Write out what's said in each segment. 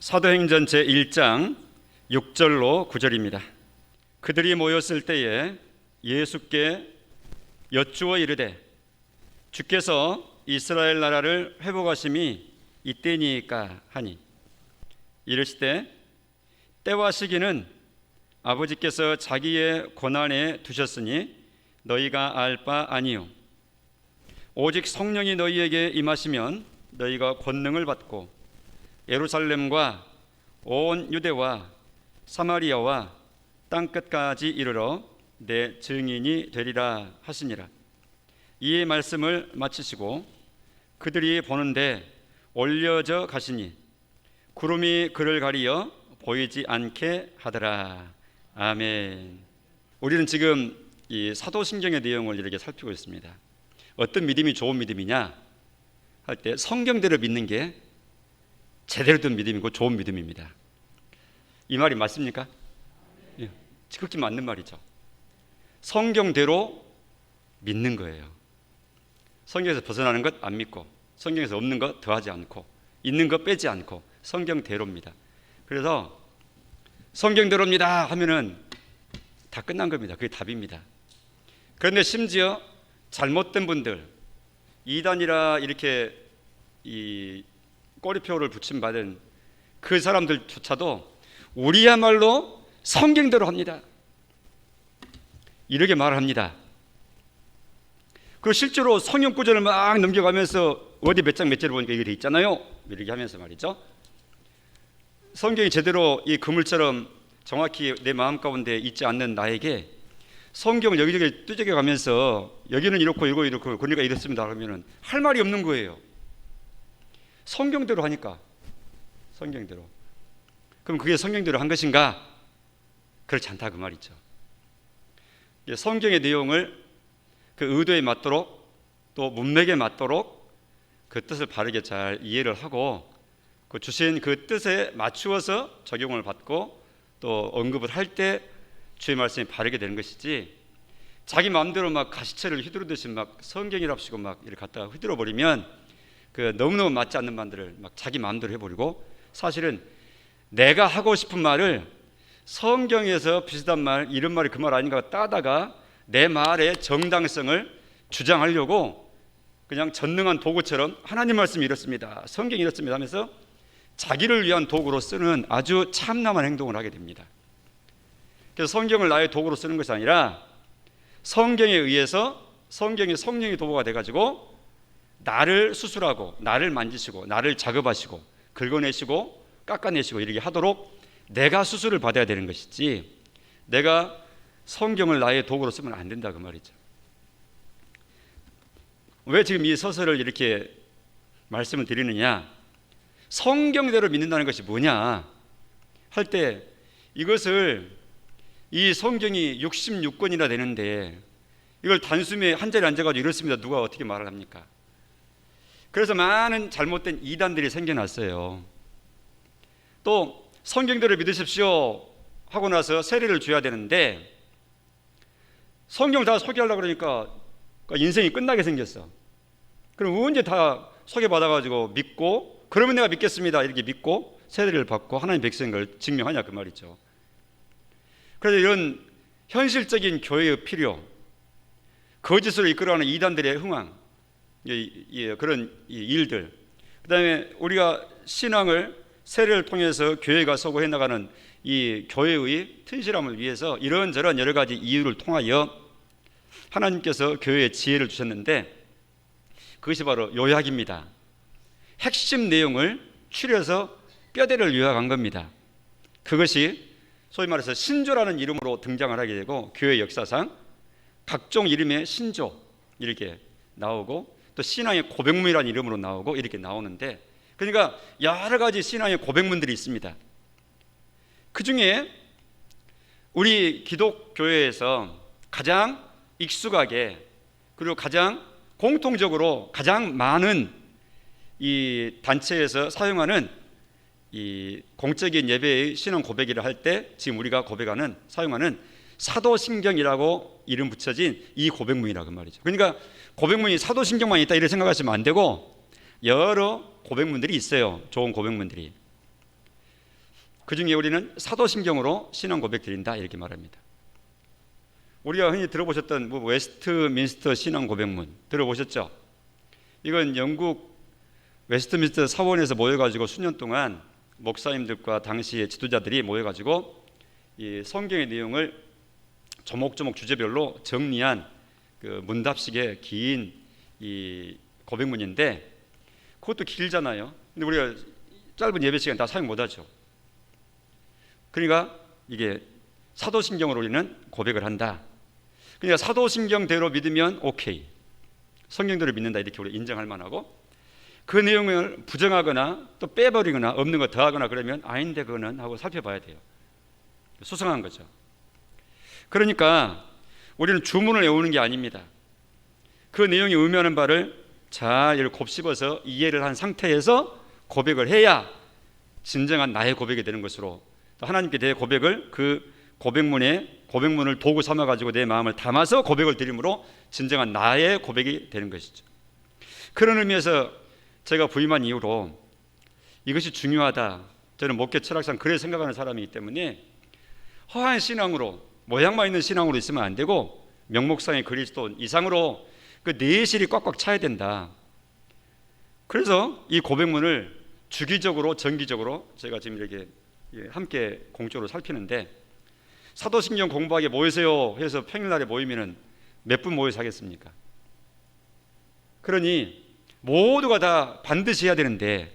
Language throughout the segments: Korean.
사도행전 제1장 6절로 9절입니다. 그들이 모였을 때에 예수께 여쭈어 이르되 주께서 이스라엘 나라를 회복하심이 이때니까 하니 이르시되 때와 시기는 아버지께서 자기의 권한에 두셨으니 너희가 알 바 아니요 오직 성령이 너희에게 임하시면 너희가 권능을 받고 예루살렘과 온 유대와 사마리아와 땅끝까지 이르러 내 증인이 되리라 하시니라. 이의 말씀을 마치시고 그들이 보는데 올려져 가시니 구름이 그를 가리어 보이지 않게 하더라. 아멘. 우리는 지금 이 사도신경의 내용을 이렇게 살피고 있습니다. 어떤 믿음이 좋은 믿음이냐 할 때 성경대로 믿는 게 제대로 된 믿음이고 좋은 믿음입니다. 이 말이 맞습니까? 예, 지극히 맞는 말이죠. 성경대로 믿는 거예요. 성경에서 벗어나는 것 안 믿고, 성경에서 없는 것 더하지 않고, 있는 것 빼지 않고 성경대로입니다. 그래서 성경대로입니다 하면은 다 끝난 겁니다. 그게 답입니다. 그런데 심지어 잘못된 분들, 이단이라 이렇게 이 꼬리표를 붙임받은 그 사람들조차도 우리야말로 성경대로 합니다. 이렇게 말을 합니다. 그리고 실제로 성경 구절을 막 넘겨가면서 어디 몇 장 몇 절을 보니까 이게 돼 있잖아요. 이렇게 하면서 말이죠. 성경이 제대로 이 그물처럼 정확히 내 마음 가운데 있지 않는 나에게 성경을 여기저기 뚜적여 가면서 여기는 이렇고 이거 이렇고 그러니까 이렇습니다 그러면은 할 말이 없는 거예요. 성경대로 하니까. 성경대로. 그럼 그게 성경대로 한 것인가? 그렇지 않다 그 말이죠. 성경의 내용을 그 의도에 맞도록 또 문맥에 맞도록 그 뜻을 바르게 잘 이해를 하고 그 주신 그 뜻에 맞추어서 적용을 받고 또 언급을 할 때 주의 말씀이 바르게 되는 것이지, 자기 마음대로 막 가시채를 휘두르듯이 막 성경이랍시고 막 이렇게 갖다가 휘두러 버리면 그 너무너무 맞지 않는 말들을 막 자기 마음대로 해버리고, 사실은 내가 하고 싶은 말을 성경에서 비슷한 말, 이런 말이 그 말 아닌가 따다가 내 말의 정당성을 주장하려고 그냥 전능한 도구처럼 하나님 말씀이 이렇습니다, 성경이 이렇습니다 하면서 자기를 위한 도구로 쓰는 아주 참남한 행동을 하게 됩니다. 그래서 성경을 나의 도구로 쓰는 것이 아니라 성경에 의해서 성경이 성령의 도구가 돼가지고 나를 수술하고 나를 만지시고 나를 작업하시고 긁어내시고 깎아내시고 이렇게 하도록 내가 수술을 받아야 되는 것이지, 내가 성경을 나의 도구로 쓰면 안 된다 그 말이죠. 왜 지금 이 서설을 이렇게 말씀을 드리느냐, 성경대로 믿는다는 것이 뭐냐 할 때 이것을 이 성경이 66권이나 되는데 이걸 단숨에 한 자리에 앉아가지고 이렇습니다 누가 어떻게 말을 합니까? 그래서 많은 잘못된 이단들이 생겨났어요. 또 성경대로 믿으십시오 하고 나서 세례를 줘야 되는데 성경 다 소개하려고 그러니까 인생이 끝나게 생겼어. 그럼 언제 다 소개받아가지고 믿고 그러면 내가 믿겠습니다 이렇게 믿고 세례를 받고 하나님 백성인 걸 증명하냐 그 말이죠. 그래서 이런 현실적인 교회의 필요, 거짓으로 이끌어가는 이단들의 흥황, 그런 일들, 그 다음에 우리가 신앙을 세례를 통해서 교회가 서고해 나가는 이 교회의 튼실함을 위해서 이런저런 여러 가지 이유를 통하여 하나님께서 교회에 지혜를 주셨는데 그것이 바로 요약입니다. 핵심 내용을 추려서 뼈대를 요약한 겁니다. 그것이 소위 말해서 신조라는 이름으로 등장을 하게 되고 교회 역사상 각종 이름의 신조 이렇게 나오고 또 신앙의 고백문이라는 이름으로 나오고 이렇게 나오는데, 그러니까 여러 가지 신앙의 고백문들이 있습니다. 그 중에 우리 기독교회에서 가장 익숙하게 그리고 가장 공통적으로 가장 많은 이 단체에서 사용하는 이 공적인 예배의 신앙 고백이라 할 때 지금 우리가 사용하는 사도신경이라고 이름 붙여진 이 고백문이라고 말이죠. 그러니까 고백문이 사도신경만 있다 이렇게 생각하시면 안 되고 여러 고백문들이 있어요. 좋은 고백문들이. 그 중에 우리는 사도신경으로 신앙 고백 드린다 이렇게 말합니다. 우리가 흔히 들어보셨던 웨스트민스터 신앙 고백문 들어보셨죠? 이건 영국 웨스트민스터 사원에서 모여가지고 수년 동안 목사님들과 당시의 지도자들이 모여가지고 이 성경의 내용을 조목조목 주제별로 정리한 그 문답식의 긴 이 고백문인데, 그것도 길잖아요. 근데 우리가 짧은 예배 시간 다 사용 못하죠. 그러니까 이게 사도신경으로 우리는 고백을 한다. 그러니까 사도신경대로 믿으면 오케이, 성경대로 믿는다 이렇게 우리 인정할 만하고, 그 내용을 부정하거나 또 빼버리거나 없는 거 더하거나 그러면 아닌데 그거는 하고 살펴봐야 돼요. 수상한 거죠. 그러니까 우리는 주문을 외우는 게 아닙니다. 그 내용이 의미하는 바를 잘 곱씹어서 이해를 한 상태에서 고백을 해야 진정한 나의 고백이 되는 것으로, 하나님께 대해 고백을 그 고백문을 도구 삼아 가지고 내 마음을 담아서 고백을 드림으로 진정한 나의 고백이 되는 것이죠. 그런 의미에서 제가 부임한 이후로 이것이 중요하다. 저는 목회 철학상 그래 생각하는 사람이기 때문에 허한 신앙으로, 모양만 있는 신앙으로 있으면 안 되고 명목상의 그리스도 이상으로 그 내실이 꽉꽉 차야 된다. 그래서 이 고백문을 주기적으로 정기적으로 제가 지금 이렇게 함께 공적으로 살피는데, 사도신경 공부하게 모이세요 해서 평일날에 모이면은 몇 분 모여서 하겠습니까? 그러니 모두가 다 반드시 해야 되는데,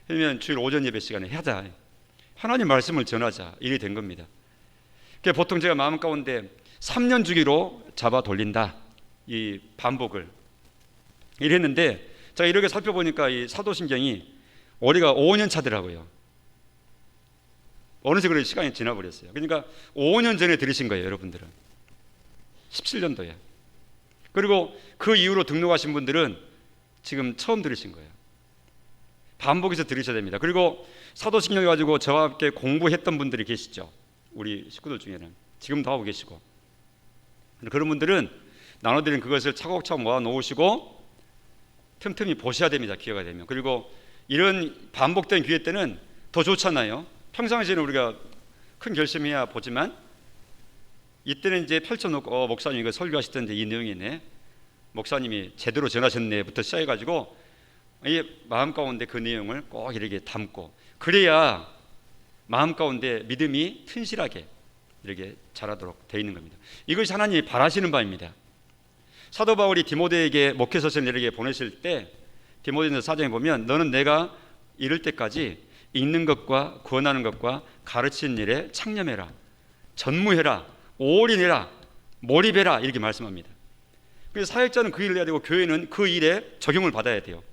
그러면 주일 오전 예배 시간에 하자, 하나님 말씀을 전하자, 일이 된 겁니다. 그러니까 보통 제가 마음 가운데 3년 주기로 잡아 돌린다, 이 반복을 이랬는데, 제가 이렇게 살펴보니까 이 사도신경이 올해가 5년 차더라고요. 어느새 그런 시간이 지나버렸어요. 그러니까 5년 전에 들으신 거예요, 여러분들은. 17년도에. 그리고 그 이후로 등록하신 분들은 지금 처음 들으신 거예요. 반복해서 들으셔야 됩니다. 그리고 사도신경 가지고 저와 함께 공부했던 분들이 계시죠. 우리 식구들 중에는 지금도 하고 계시고, 그런 분들은 나눠드린 그것을 차곡차곡 모아 놓으시고 틈틈이 보셔야 됩니다, 기회가 되면. 그리고 이런 반복된 기회 때는 더 좋잖아요. 평상시에는 우리가 큰 결심해야 보지만, 이때는 이제 펼쳐놓고 목사님 이거 설교하시던데 이 내용이네, 목사님이 제대로 전하셨네부터 시작해가지고 이 마음 가운데 그 내용을 꼭 이렇게 담고, 그래야 마음 가운데 믿음이 튼실하게 이렇게 자라도록 되어 있는 겁니다. 이것이 하나님이 바라시는 바입니다. 사도 바울이 디모데에게 목회서신을 이렇게 보내실 때 디모데전서 4장에 보면, 너는 내가 이를 때까지 읽는 것과 구원하는 것과 가르치는 일에 창념해라, 전무해라, 올인해라, 몰입해라 이렇게 말씀합니다. 그래서 사역자는 그 일을 해야 되고 교회는 그 일에 적용을 받아야 돼요.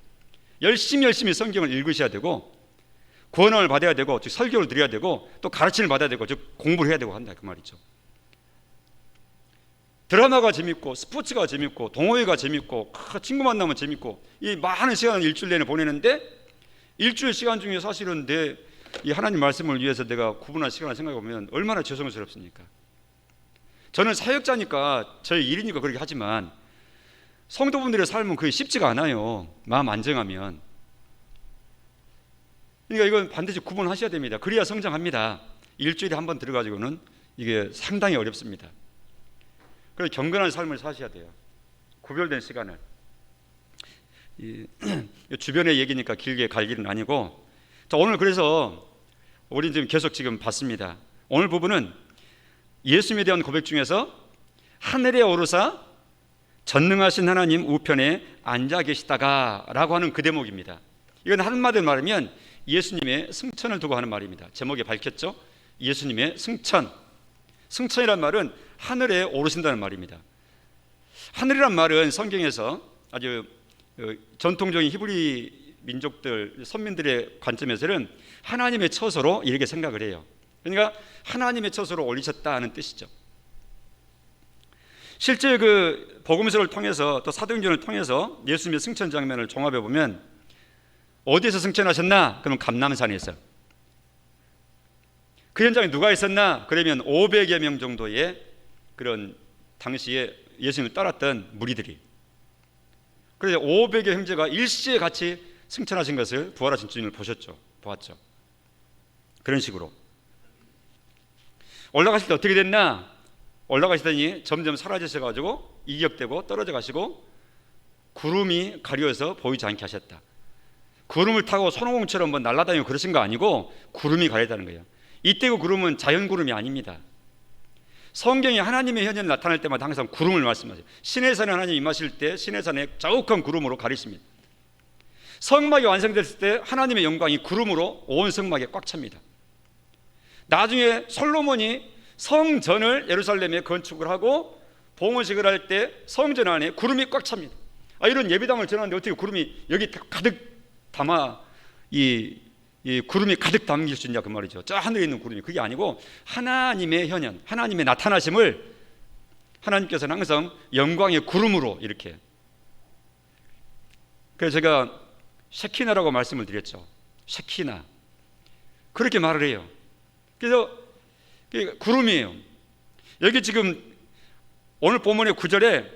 열심히 성경을 읽으셔야 되고, 구원을 받아야 되고, 즉 설교를 드려야 되고, 또 가르침을 받아야 되고, 즉 공부를 해야 되고 한다 그 말이죠. 드라마가 재밌고 스포츠가 재밌고 동호회가 재밌고 친구 만나면 재밌고, 이 많은 시간을 일주일 내내 보내는데 일주일 시간 중에 사실은 내 이 하나님 말씀을 위해서 내가 구분할 시간을 생각해 보면 얼마나 죄송스럽습니까? 저는 사역자니까 저의 일이니까 그렇게 하지만 성도분들의 삶은 그게 쉽지가 않아요, 마음 안정하면. 그러니까 이건 반드시 구분하셔야 됩니다. 그래야 성장합니다. 일주일에 한 번 들어가지고는 이게 상당히 어렵습니다. 그래서 경건한 삶을 사셔야 돼요. 구별된 시간을. 주변의 얘기니까 길게 갈 길은 아니고, 자, 오늘 그래서 우리 지금 봤습니다. 오늘 부분은 예수님에 대한 고백 중에서 하늘에 오르사 전능하신 하나님 우편에 앉아 계시다가 라고 하는 그 대목입니다. 이건 한마디로 말하면 예수님의 승천을 두고 하는 말입니다. 제목에 밝혔죠? 예수님의 승천. 승천이란 말은 하늘에 오르신다는 말입니다. 하늘이란 말은 성경에서 아주 전통적인 히브리 민족들, 선민들의 관점에서는 하나님의 처소로 이렇게 생각을 해요. 그러니까 하나님의 처소로 올리셨다는 뜻이죠. 실제 그 복음서를 통해서 또 사도행전을 통해서 예수님의 승천 장면을 종합해 보면 어디에서 승천하셨나? 그러면 감람산에서. 그 현장에 누가 있었나? 그러면 500여 명 정도의 그런 당시에 예수님을 따랐던 무리들이. 그래서 500여 형제가 일시에 같이 승천하신 것을 부활하신 주님을 보았죠. 그런 식으로. 올라가실 때 어떻게 됐나? 올라가시더니 점점 사라지셔가지고 이격되고 떨어져 가시고 구름이 가려서 보이지 않게 하셨다. 구름을 타고 손오공처럼 뭐 날아다니고 그러신 거 아니고 구름이 가렸다는 거예요. 이때 그 구름은 자연 구름이 아닙니다. 성경에 하나님의 현현이 나타날 때마다 항상 구름을 말씀하세요. 시내산에 하나님 임하실 때 시내산에 자욱한 구름으로 가리십니다. 성막이 완성됐을 때 하나님의 영광이 구름으로 온 성막에 꽉 찹니다. 나중에 솔로몬이 성전을 예루살렘에 건축을 하고 봉헌식을 할 때 성전 안에 구름이 꽉 찹니다. 이런 예배당을 전하는데 어떻게 구름이 여기 가득 담아 이 구름이 가득 담길 수 있냐 그 말이죠. 저 하늘에 있는 구름이. 그게 아니고 하나님의 현현, 하나님의 나타나심을 하나님께서는 항상 영광의 구름으로 이렇게. 그래서 제가 셰키나라고 말씀을 드렸죠. 셰키나 그렇게 말을 해요. 그래서 구름이에요. 여기 지금 오늘 본문의 9절에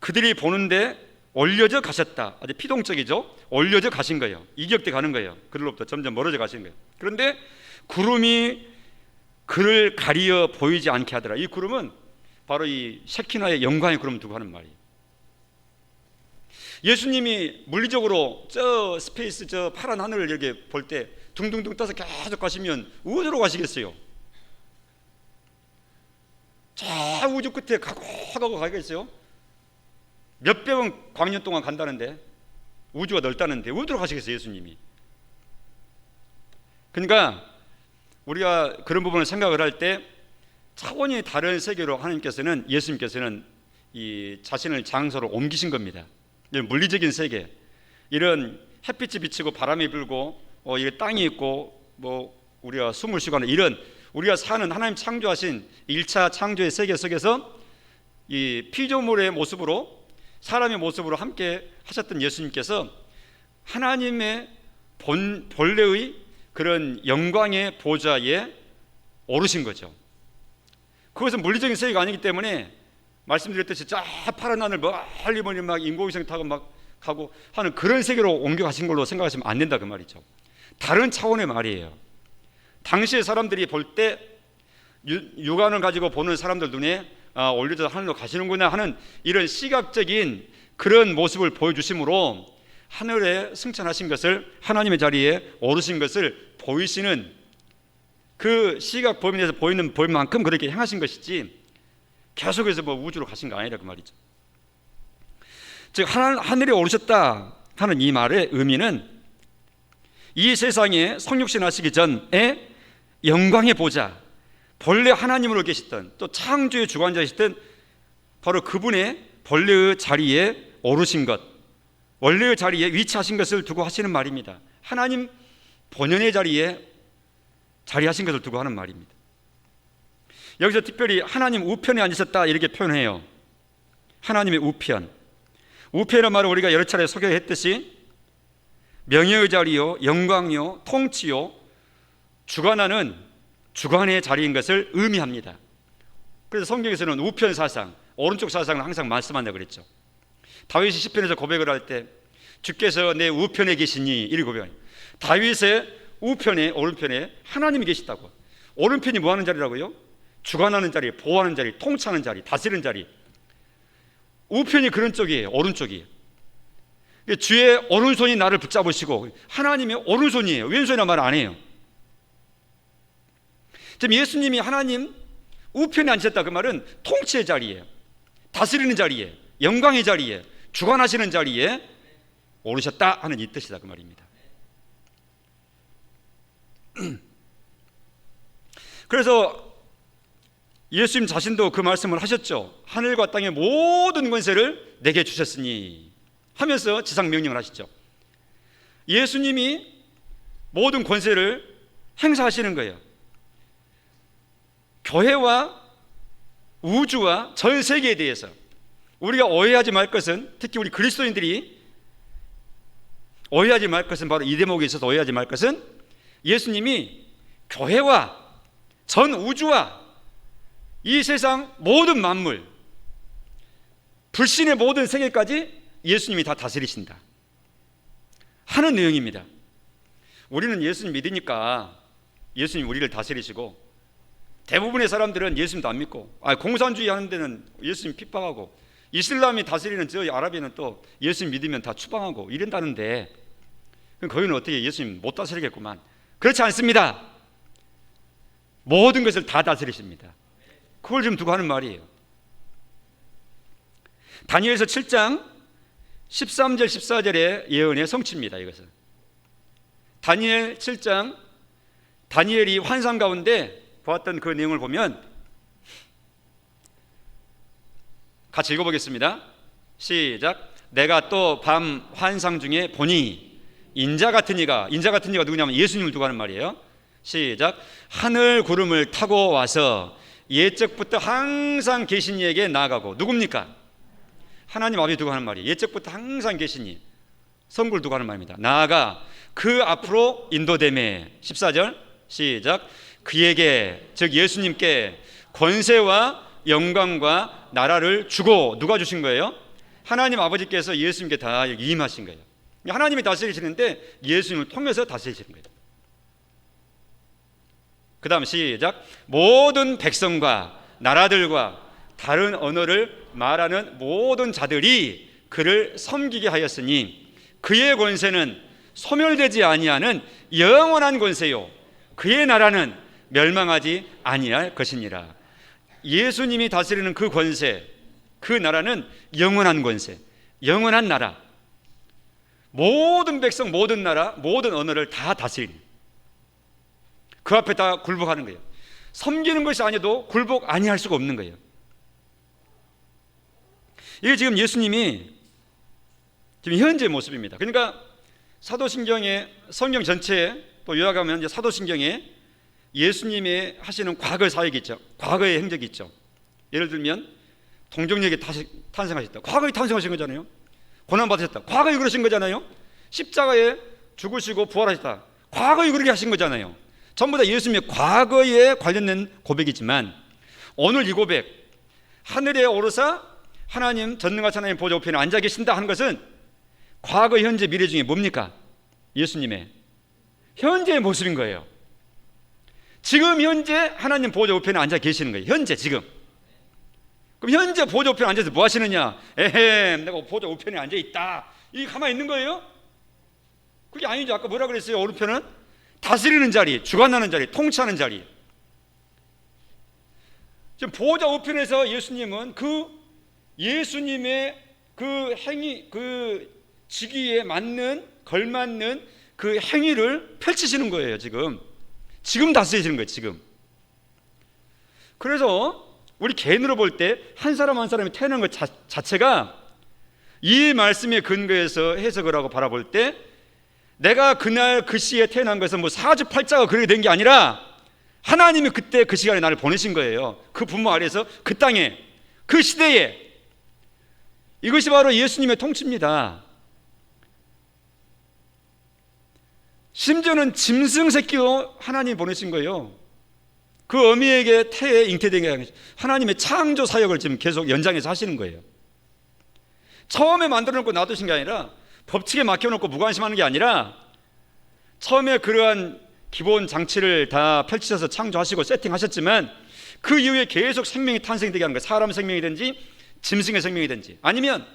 그들이 보는데 올려져 가셨다. 아주 피동적이죠. 올려져 가신 거예요. 이격돼 가는 거예요. 그들로부터 점점 멀어져 가신 거예요. 그런데 구름이 그를 가리어 보이지 않게 하더라. 이 구름은 바로 이 셰키나의 영광의 구름을 두고 하는 말이에요. 예수님이 물리적으로 저 스페이스, 저 파란 하늘을 이렇게 볼 때 둥둥둥 떠서 계속 가시면 어디로 가시겠어요? 저 우주 끝에 가고 가겠어요? 몇백억 광년 동안 간다는데, 우주가 넓다는데 어디로 가시겠어요 예수님이? 그러니까 우리가 그런 부분을 생각을 할 때 차원이 다른 세계로 하나님께서는, 예수님께서는 이 자신을 장소로 옮기신 겁니다. 물리적인 세계, 이런 햇빛이 비치고 바람이 불고 이 땅이 있고 뭐 우리가 숨을 쉬고 이런 우리가 사는 하나님 창조하신 1차 창조의 세계 속에서 이 피조물의 모습으로, 사람의 모습으로 함께 하셨던 예수님께서 하나님의 본래의 그런 영광의 보좌에 오르신 거죠. 그것은 물리적인 세계가 아니기 때문에 말씀드렸듯이 저 파란 하늘 멀리 막 인공위성 타고 막 가고 하는 그런 세계로 옮겨가신 걸로 생각하시면 안 된다 그 말이죠. 다른 차원의 말이에요. 당시의 사람들이 볼 때 육안을 가지고 보는 사람들 눈에 올려져 하늘로 가시는구나 하는 이런 시각적인 그런 모습을 보여주심으로 하늘에 승천하신 것을, 하나님의 자리에 오르신 것을 보이시는 그 시각 범위 내에서 보이는 범위만큼 그렇게 행하신 것이지 계속해서 뭐 우주로 가신 거 아니라 그 말이죠. 즉 하늘에 오르셨다 하는 이 말의 의미는 이 세상에 성육신 하시기 전에 영광의 보좌, 본래 하나님으로 계시던, 또 창조의 주관자이시던 바로 그분의 본래의 자리에 오르신 것, 원래의 자리에 위치하신 것을 두고 하시는 말입니다. 하나님 본연의 자리에 자리하신 것을 두고 하는 말입니다. 여기서 특별히 하나님 우편에 앉으셨다 이렇게 표현해요. 하나님의 우편. 우편이라는 말은 우리가 여러 차례 소개했듯이 명예의 자리요, 영광이요, 통치요, 주관하는 주관의 자리인 것을 의미합니다. 그래서 성경에서는 우편 사상, 오른쪽 사상을 항상 말씀한다고 그랬죠. 다윗이 시편에서 고백을 할 때 주께서 내 우편에 계시니 이렇게 고백해요. 다윗의 우편에, 오른편에 하나님이 계시다고. 오른편이 뭐 하는 자리라고요? 주관하는 자리, 보호하는 자리, 통치하는 자리, 다스리는 자리. 우편이 그런 쪽이에요. 오른쪽이. 주의 오른손이 나를 붙잡으시고, 하나님의 오른손이에요. 왼손이란 말 안 해요. 지금 예수님이 하나님 우편에 앉으셨다 그 말은 통치의 자리에, 다스리는 자리에, 영광의 자리에, 주관하시는 자리에 오르셨다 하는 이 뜻이다 그 말입니다. 그래서 예수님 자신도 그 말씀을 하셨죠. 하늘과 땅의 모든 권세를 내게 주셨으니 하면서 지상 명령을 하시죠. 예수님이 모든 권세를 행사하시는 거예요. 교회와 우주와 전 세계에 대해서 우리가 오해하지 말 것은, 특히 우리 그리스도인들이 오해하지 말 것은, 바로 이 대목에 있어서 오해하지 말 것은 예수님이 교회와 전 우주와 이 세상 모든 만물, 불신의 모든 세계까지 예수님이 다 다스리신다 하는 내용입니다. 우리는 예수님 믿으니까 예수님 우리를 다스리시고 대부분의 사람들은 예수님도 안 믿고, 공산주의 하는 데는 예수님 핍박하고, 이슬람이 다스리는 저 아라비아는 또 예수님 믿으면 다 추방하고 이런다는데, 거기는 어떻게 예수님 못 다스리겠구만. 그렇지 않습니다. 모든 것을 다 다스리십니다. 그걸 좀 두고 하는 말이에요. 다니엘서 7장 13절 14절의 예언의 성취입니다. 이것은 다니엘 7장, 다니엘이 환상 가운데 보았던 그 내용을 보면, 같이 읽어보겠습니다. 시작. 내가 또 밤 환상 중에 보니 인자 같은 이가 누구냐면 예수님을 두고 하는 말이에요. 시작. 하늘 구름을 타고 와서 옛적부터 항상 계신 이에게 나아가고, 누굽니까? 하나님 아버지 두고 하는 말이에요. 옛적부터 항상 계신 이, 성부를 두고 하는 말입니다. 나아가 그 앞으로 인도되매. 14절 시작. 그에게, 즉 예수님께 권세와 영광과 나라를 주고, 누가 주신 거예요? 하나님 아버지께서 예수님께 다 임하신 거예요. 하나님이 다스리시는데 예수님을 통해서 다스리시는 거예요. 그 다음 시작. 모든 백성과 나라들과 다른 언어를 말하는 모든 자들이 그를 섬기게 하였으니 그의 권세는 소멸되지 아니하는 영원한 권세요 그의 나라는 멸망하지 아니할 것이니라. 예수님이 다스리는 그 권세, 그 나라는 영원한 권세, 영원한 나라. 모든 백성, 모든 나라, 모든 언어를 다 다스리는, 그 앞에 다 굴복하는 거예요. 섬기는 것이 아니어도 굴복 아니할 수가 없는 거예요. 이게 지금 예수님이 지금 현재의 모습입니다. 그러니까 사도신경에, 성경 전체에 또 요약하면 이제 사도신경에 예수님의 하시는 과거 사역이 있죠. 과거의 행적이 있죠. 예를 들면 동정역에 탄생하셨다. 과거에 탄생하신 거잖아요. 고난받으셨다. 과거에 그러신 거잖아요. 십자가에 죽으시고 부활하셨다. 과거에 그렇게 하신 거잖아요. 전부 다 예수님의 과거에 관련된 고백이지만, 오늘 이 고백, 하늘에 오르사 하나님, 전능하신 하나님 보좌 우편에 앉아 계신다 하는 것은 과거, 현재, 미래 중에 뭡니까? 예수님의 현재의 모습인 거예요. 지금 현재 하나님 보좌 우편에 앉아 계시는 거예요. 현재, 지금. 그럼 현재 보좌 우편에 앉아서 뭐 하시느냐? 에헴, 내가 보좌 우편에 앉아 있다, 이게 가만히 있는 거예요? 그게 아니죠. 아까 뭐라 그랬어요? 오른편은 다스리는 자리, 주관하는 자리, 통치하는 자리. 지금 보좌 우편에서 예수님은 그 예수님의 그 행위, 그 직위에 맞는, 걸맞는 그 행위를 펼치시는 거예요. 지금 다스리시는 거예요. 지금. 그래서 우리 개인으로 볼 때 한 사람 한 사람이 태어난 것 자체가 이 말씀의 근거에서 해석을 하고 바라볼 때, 내가 그날 그 시에 태어난 것은 뭐 사주팔자가 그렇게 된 게 아니라 하나님이 그때 그 시간에 나를 보내신 거예요. 그 부모 아래에서 그 땅에, 그 시대에. 이것이 바로 예수님의 통치입니다. 심지어는 짐승 새끼도 하나님이 보내신 거예요. 그 어미에게 태에 잉태되게 하는 하나님의 창조 사역을 지금 계속 연장해서 하시는 거예요. 처음에 만들어 놓고 놔두신 게 아니라, 법칙에 맡겨놓고 무관심하는 게 아니라, 처음에 그러한 기본 장치를 다 펼치셔서 창조하시고 세팅하셨지만, 그 이후에 계속 생명이 탄생되게 하는 거예요. 사람 생명이든지 짐승의 생명이든지, 아니면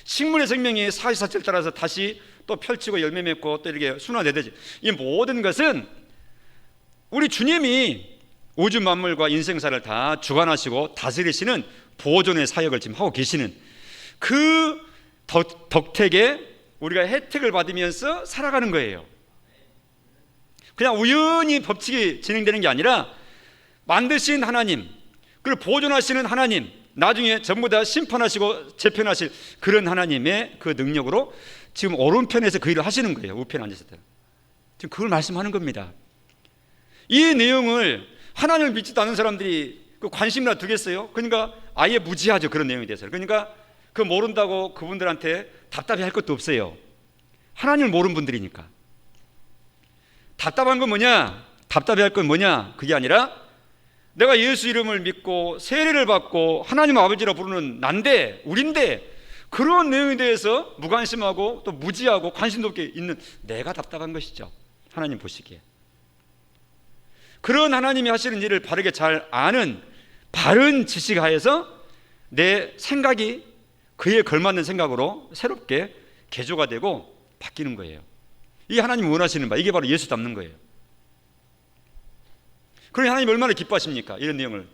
식물의 생명이 사시사철 따라서 다시 또 펼치고 열매 맺고 또 이렇게 순환되듯이, 이 모든 것은 우리 주님이 우주 만물과 인생사를 다 주관하시고 다스리시는 보존의 사역을 지금 하고 계시는 그 덕택에 우리가 혜택을 받으면서 살아가는 거예요. 그냥 우연히 법칙이 진행되는 게 아니라 만드신 하나님, 그리고 보존하시는 하나님, 나중에 전부 다 심판하시고 재편하실 그런 하나님의 그 능력으로 지금 오른편에서 그 일을 하시는 거예요. 우편에 앉으실 때. 지금 그걸 말씀하는 겁니다. 이 내용을 하나님을 믿지도 않는 사람들이 그 관심이나 두겠어요? 그러니까 아예 무지하죠. 그런 내용에 대해서. 그러니까 그 모른다고 그분들한테 답답해 할 것도 없어요. 하나님을 모르는 분들이니까. 답답한 건 뭐냐? 답답해 할 건 뭐냐? 그게 아니라, 내가 예수 이름을 믿고 세례를 받고 하나님 아버지라 부르는 난데, 우린데, 그런 내용에 대해서 무관심하고 또 무지하고 관심도 없게 있는 내가 답답한 것이죠. 하나님 보시기에. 그런 하나님이 하시는 일을 바르게 잘 아는 바른 지식 하에서 내 생각이 그에 걸맞는 생각으로 새롭게 개조가 되고 바뀌는 거예요. 이게 하나님이 원하시는 바, 이게 바로 예수 닮는 거예요. 그러니 하나님이 얼마나 기뻐하십니까? 이런 내용을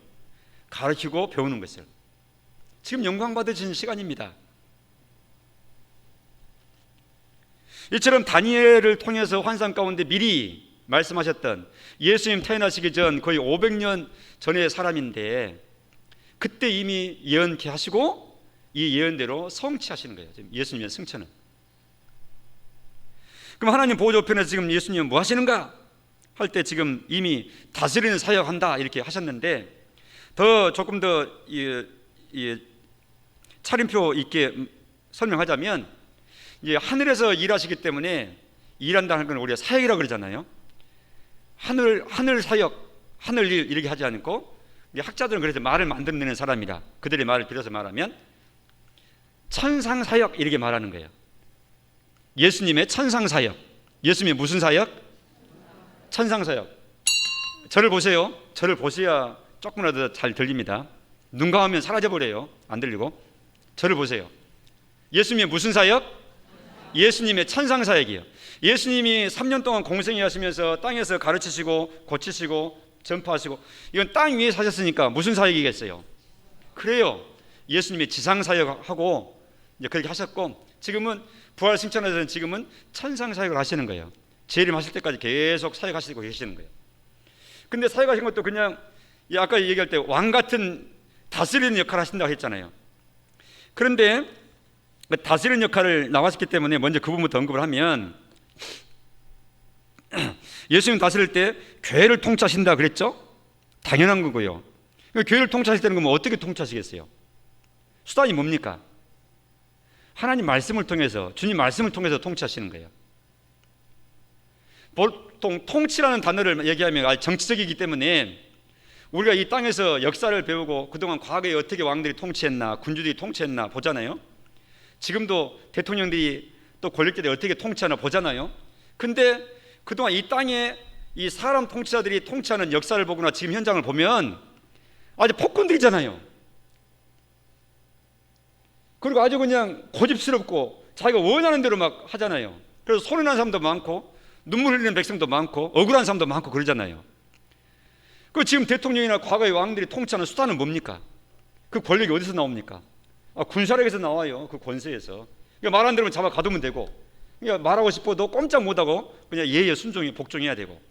가르치고 배우는 것을. 지금 영광 받으신 시간입니다. 이처럼 다니엘을 통해서 환상 가운데 미리 말씀하셨던, 예수님 태어나시기 전 거의 500년 전의 사람인데 그때 이미 예언케 하시고 이 예언대로 성취하시는 거예요. 지금 예수님의 승천은. 그럼 하나님 보호조편에서 지금 예수님은 뭐 하시는가 할 때 지금 이미 다스리는 사역한다 이렇게 하셨는데, 조금 더 차림표 있게 설명하자면, 이제 하늘에서 일하시기 때문에 일한다는 건 우리가 사역이라고 그러잖아요. 하늘 사역, 하늘 일 이렇게 하지 않고, 학자들은 그래서 말을 만들어내는 사람이라 그들의 말을 빌어서 말하면 천상 사역 이렇게 말하는 거예요. 예수님의 천상 사역. 예수님의 무슨 사역? 천상 사역. 저를 보세요. 저를 보셔야 조금이라도 잘 들립니다. 눈 감으면 사라져버려요. 안 들리고. 저를 보세요. 예수님의 무슨 사역? 예수님의 천상 사역이에요. 예수님이 3년 동안 공생애 하시면서 땅에서 가르치시고 고치시고 전파하시고, 이건 땅 위에 사셨으니까 무슨 사역이겠어요? 그래요. 예수님의 지상 사역하고 이제 그렇게 하셨고, 지금은 부활 승천에서는 지금은 천상 사역을 하시는 거예요. 재림하실 때까지 계속 사역하시고 계시는 거예요. 근데 사역하신 것도 그냥 아까 얘기할 때 왕 같은 다스리는 역할을 하신다고 했잖아요. 그런데 다스리는 역할을 나왔기 때문에 먼저 그 부분부터 언급을 하면, 예수님 다스릴 때 교회를 통치하신다 그랬죠? 당연한 거고요. 교회를 통치하시다는 건 어떻게 통치하시겠어요? 수단이 뭡니까? 하나님 말씀을 통해서, 주님 말씀을 통해서 통치하시는 거예요. 보통 통치라는 단어를 얘기하면 정치적이기 때문에 우리가 이 땅에서 역사를 배우고 그동안 과거에 어떻게 왕들이 통치했나, 군주들이 통치했나 보잖아요. 지금도 대통령들이 또 권력자들이 어떻게 통치하나 보잖아요. 근데 그동안 이 땅에 이 사람 통치자들이 통치하는 역사를 보거나 지금 현장을 보면 아주 폭군들이잖아요. 그리고 아주 그냥 고집스럽고 자기가 원하는 대로 막 하잖아요. 그래서 손해난 사람도 많고 눈물 흘리는 백성도 많고 억울한 사람도 많고 그러잖아요. 그 지금 대통령이나 과거의 왕들이 통치하는 수단은 뭡니까? 그 권력이 어디서 나옵니까? 군사력에서 나와요. 그 권세에서. 그러니까 말 안 들으면 잡아 가두면 되고, 그러니까 말하고 싶어도 꼼짝 못하고 그냥 예의에 순종해 복종해야 되고,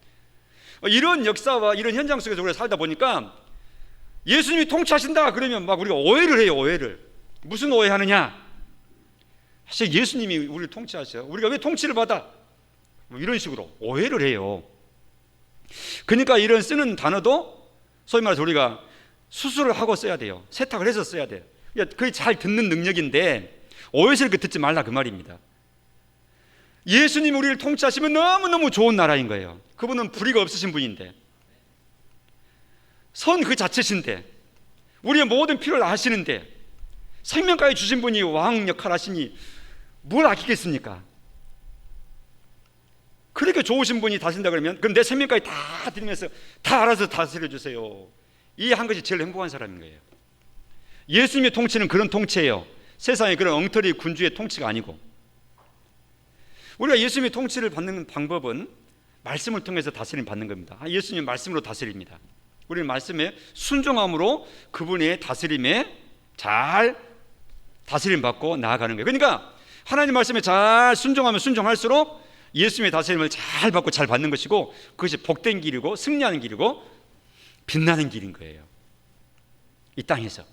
이런 역사와 이런 현장 속에서 우리가 살다 보니까 예수님이 통치하신다 그러면 막 우리가 오해를 해요. 오해를. 무슨 오해하느냐? 사실 예수님이 우리를 통치하셔요. 우리가 왜 통치를 받아? 뭐 이런 식으로 오해를 해요. 그러니까 이런 쓰는 단어도 소위 말해서 우리가 수술을 하고 써야 돼요. 세탁을 해서 써야 돼요. 그게 잘 듣는 능력인데 오해스럽게 듣지 말라 그 말입니다. 예수님이 우리를 통치하시면 너무너무 좋은 나라인 거예요. 그분은 불의가 없으신 분인데, 선 그 자체신데, 우리의 모든 필요를 아시는데, 생명까지 주신 분이 왕 역할 하시니 뭘 아끼겠습니까? 그렇게 좋으신 분이 다신다 그러면 그럼 내 생명까지 다 드리면서 다 알아서 다스려 주세요, 이 한 것이 제일 행복한 사람인 거예요. 예수님의 통치는 그런 통치예요. 세상의 그런 엉터리 군주의 통치가 아니고, 우리가 예수님의 통치를 받는 방법은 말씀을 통해서 다스림 받는 겁니다. 예수님 말씀으로 다스립니다. 우리는 말씀에 순종함으로 그분의 다스림에 잘 다스림 받고 나아가는 거예요. 그러니까 하나님 말씀에 잘 순종하면 순종할수록 예수님의 다스림을 잘 받고 잘 받는 것이고, 그것이 복된 길이고 승리하는 길이고 빛나는 길인 거예요, 이 땅에서.